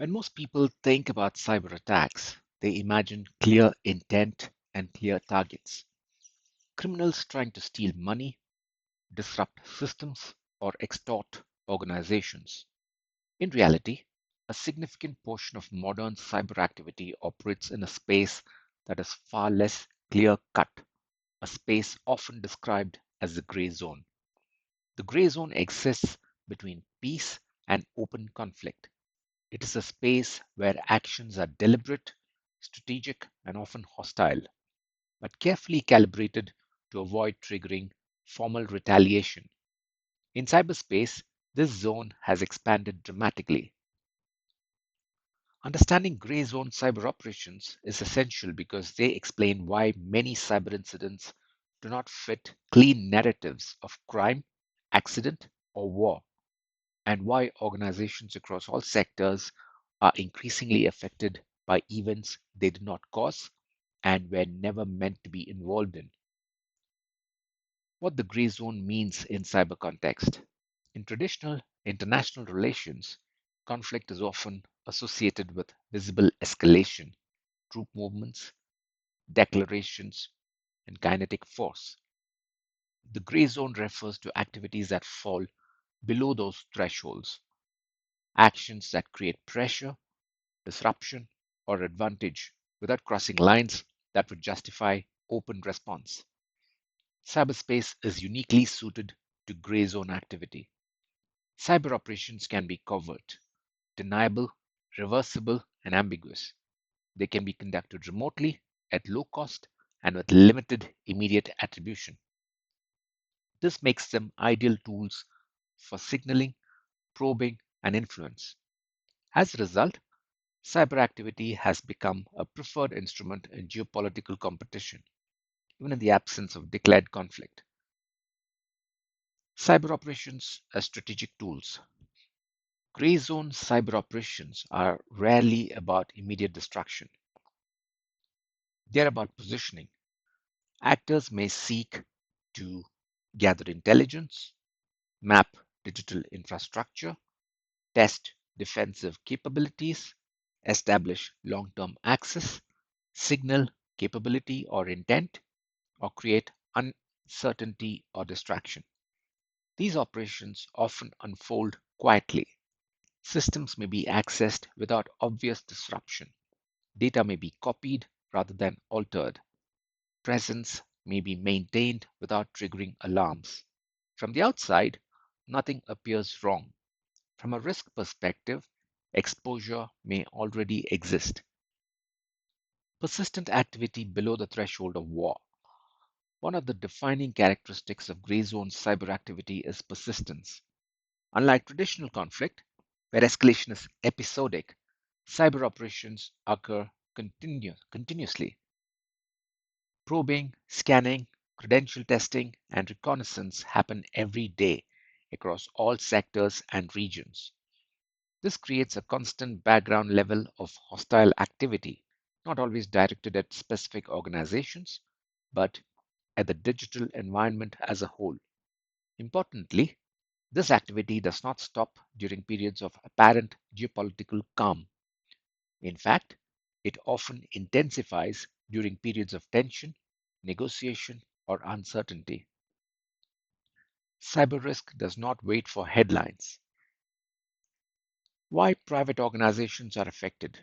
When most people think about cyber attacks, they imagine clear intent and clear targets. Criminals trying to steal money, disrupt systems, or extort organizations. In reality, a significant portion of modern cyber activity operates in a space that is far less clear cut, a space often described as the gray zone. The gray zone exists between peace and open conflict. It is a space where actions are deliberate, strategic, and often hostile, but carefully calibrated to avoid triggering formal retaliation. In cyberspace, this zone has expanded dramatically. Understanding gray zone cyber operations is essential because they explain why many cyber incidents do not fit clean narratives of crime, accident, or war, and why organizations across all sectors are increasingly affected by events they did not cause and were never meant to be involved in. What the gray zone means in cyber context. In traditional international relations, conflict is often associated with visible escalation, troop movements, declarations, and kinetic force. The gray zone refers to activities that fall below those thresholds, actions that create pressure, disruption, or advantage without crossing lines that would justify open response. Cyberspace is uniquely suited to gray zone activity. Cyber operations can be covert, deniable, reversible, and ambiguous. They can be conducted remotely, at low cost, and with limited immediate attribution. This makes them ideal tools for signaling, probing, and influence. As a result, cyber activity has become a preferred instrument in geopolitical competition, even in the absence of declared conflict. Cyber operations as strategic tools. Gray zone cyber operations are rarely about immediate destruction. They're about positioning. Actors may seek to gather intelligence, map digital infrastructure, test defensive capabilities, establish long term access, signal capability or intent, or create uncertainty or distraction. These operations often unfold quietly. Systems may be accessed without obvious disruption. Data may be copied rather than altered. Presence may be maintained without triggering alarms. From the outside, nothing appears wrong. From a risk perspective, exposure may already exist. Persistent activity below the threshold of war. One of the defining characteristics of gray zone cyber activity is persistence. Unlike traditional conflict, where escalation is episodic, cyber operations occur continuously. Probing, scanning, credential testing, and reconnaissance happen every day across all sectors and regions. This creates a constant background level of hostile activity, not always directed at specific organizations, but at the digital environment as a whole. Importantly, this activity does not stop during periods of apparent geopolitical calm. In fact, it often intensifies during periods of tension, negotiation, or uncertainty. Cyber risk does not wait for headlines. Why private organizations are affected?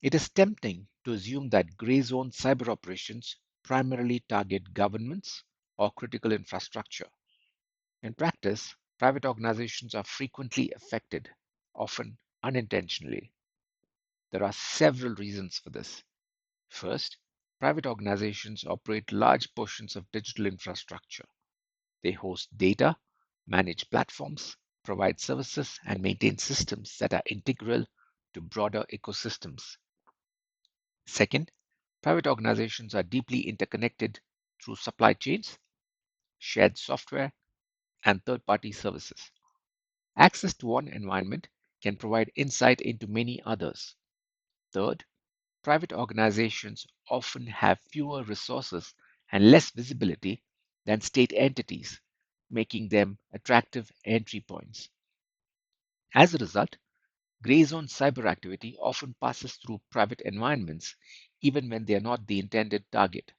It is tempting to assume that gray zone cyber operations primarily target governments or critical infrastructure. In practice, private organizations are frequently affected, often unintentionally. There are several reasons for this. First, private organizations operate large portions of digital infrastructure. They host data, manage platforms, provide services, and maintain systems that are integral to broader ecosystems. Second, private organizations are deeply interconnected through supply chains, shared software, and third party services. Access to one environment can provide insight into many others. Third, private organizations often have fewer resources and less visibility than state entities, making them attractive entry points. As a result, Gray zone cyber activity often passes through private environments even when they are not the intended target.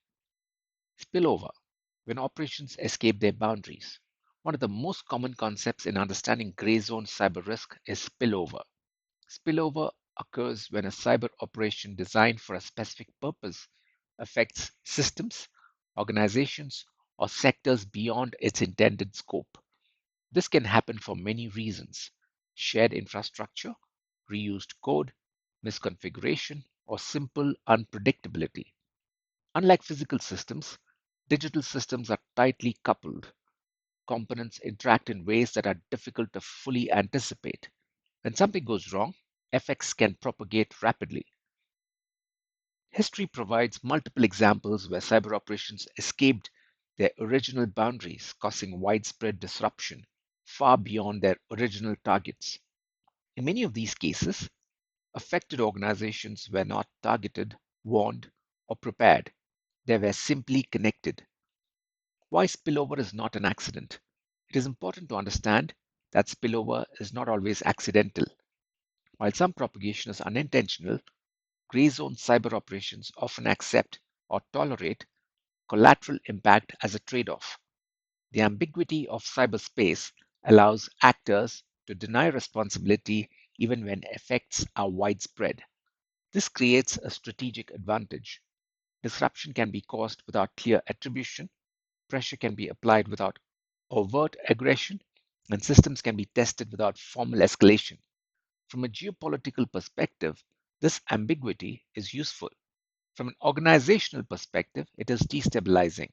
Spillover, when operations escape their boundaries. One of the most common concepts in understanding gray zone cyber risk is spillover. Spillover occurs when a cyber operation designed for a specific purpose affects systems, organizations, or sectors beyond its intended scope. This can happen for many reasons: shared infrastructure, reused code, misconfiguration, or simple unpredictability. Unlike physical systems, digital systems are tightly coupled. Components interact in ways that are difficult to fully anticipate. When something goes wrong, effects can propagate rapidly. History provides multiple examples where cyber operations escaped their original boundaries, causing widespread disruption far beyond their original targets. In many of these cases, affected organizations were not targeted, warned, or prepared. They were simply connected. Why spillover is not an accident? It is important to understand that spillover is not always accidental. While some propagation is unintentional, gray zone cyber operations often accept or tolerate collateral impact as a trade off. The ambiguity of cyberspace allows actors to deny responsibility even when effects are widespread. This creates a strategic advantage. Disruption can be caused without clear attribution, pressure can be applied without overt aggression, and systems can be tested without formal escalation. From a geopolitical perspective, this ambiguity is useful. From an organizational perspective, it is destabilizing.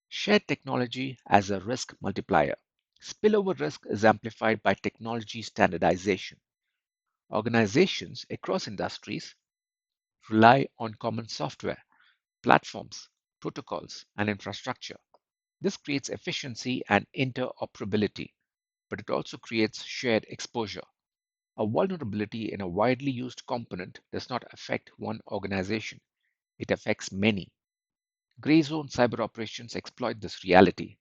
Shared technology as a risk multiplier. Spillover risk is amplified by technology standardization. Organizations across industries rely on common software, platforms, protocols, and infrastructure. This creates efficiency and interoperability, but it also creates shared exposure. A vulnerability in a widely used component does not affect one organization, it affects many. Gray zone cyber operations exploit this reality.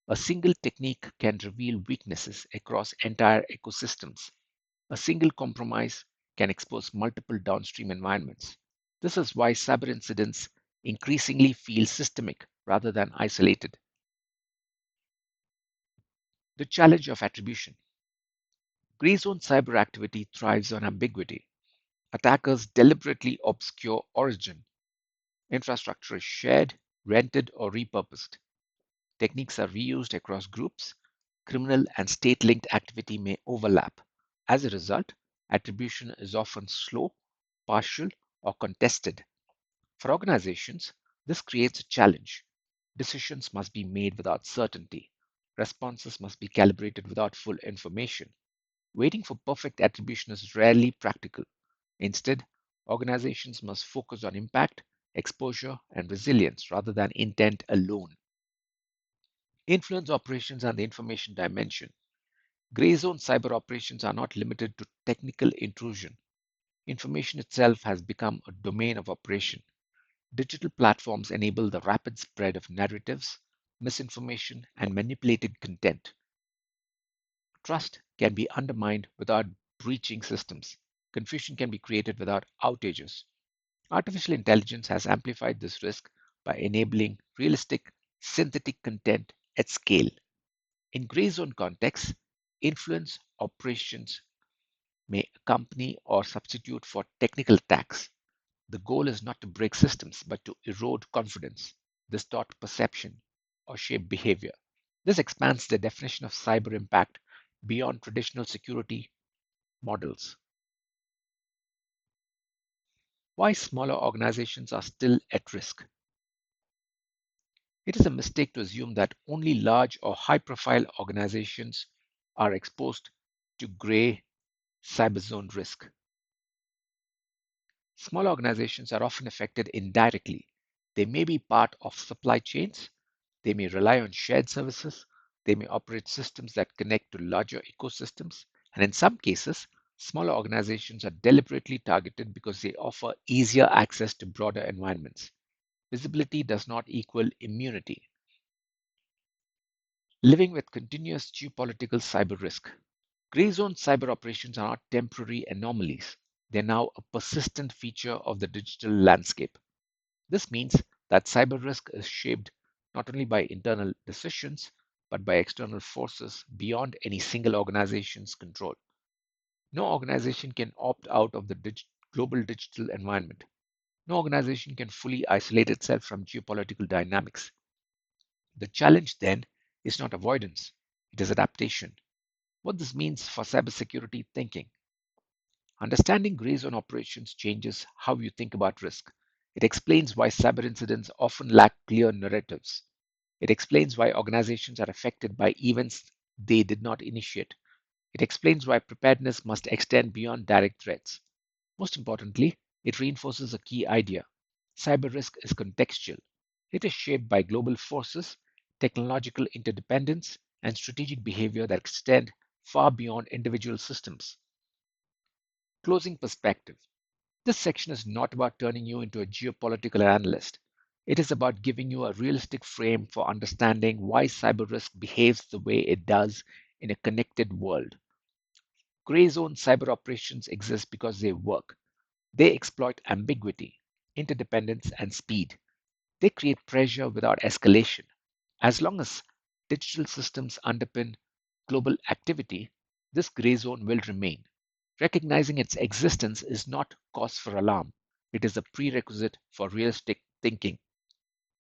A single technique can reveal weaknesses across entire ecosystems. A single compromise can expose multiple downstream environments. This is why cyber incidents increasingly feel systemic rather than isolated. The challenge of attribution. Gray zone cyber activity thrives on ambiguity. Attackers deliberately obscure origin. Infrastructure is shared, rented, or repurposed. Techniques are reused across groups. Criminal and state linked activity may overlap. As a result, attribution is often slow, partial, or contested. For organizations, this creates a challenge. Decisions must be made without certainty. Responses must be calibrated without full information. Waiting for perfect attribution is rarely practical. Instead, organizations must focus on impact, exposure, and resilience rather than intent alone. Influence operations and the information dimension. Gray zone cyber operations are not limited to technical intrusion. Information itself has become a domain of operation. Digital platforms enable the rapid spread of narratives, misinformation, and manipulated content. Trust can be undermined without breaching systems. Confusion can be created without outages. Artificial intelligence has amplified this risk by enabling realistic, synthetic content at scale. In gray zone contexts, influence operations may accompany or substitute for technical attacks. The goal is not to break systems, but to erode confidence, distort perception, or shape behavior. This expands the definition of cyber impact beyond traditional security models. Why smaller organizations are still at risk? It is a mistake to assume that only large or high profile organizations are exposed to gray cyber zone risk. Small organizations are often affected indirectly. They may be part of supply chains, they may rely on shared services, they may operate systems that connect to larger ecosystems, and in some cases, smaller organizations are deliberately targeted because they offer easier access to broader environments. Visibility does not equal immunity. Living with continuous geopolitical cyber risk. Gray zone cyber operations are not temporary anomalies. They're now a persistent feature of the digital landscape. This means that cyber risk is shaped not only by internal decisions, but by external forces beyond any single organization's control. No organization can opt out of the global digital environment. No organization can fully isolate itself from geopolitical dynamics. The challenge then is not avoidance, it is adaptation. What this means for cybersecurity thinking. Understanding gray zone operations changes how you think about risk. It explains why cyber incidents often lack clear narratives. It explains why organizations are affected by events they did not initiate. It explains why preparedness must extend beyond direct threats. Most importantly, it reinforces a key idea. Cyber risk is contextual. It is shaped by global forces, technological interdependence, and strategic behavior that extend far beyond individual systems. Closing perspective. This section is not about turning you into a geopolitical analyst. It is about giving you a realistic frame for understanding why cyber risk behaves the way it does in a connected world. Gray zone cyber operations exist because they work. They exploit ambiguity, interdependence, and speed. They create pressure without escalation. As long as digital systems underpin global activity, this gray zone will remain. Recognizing its existence is not cause for alarm, it is a prerequisite for realistic thinking.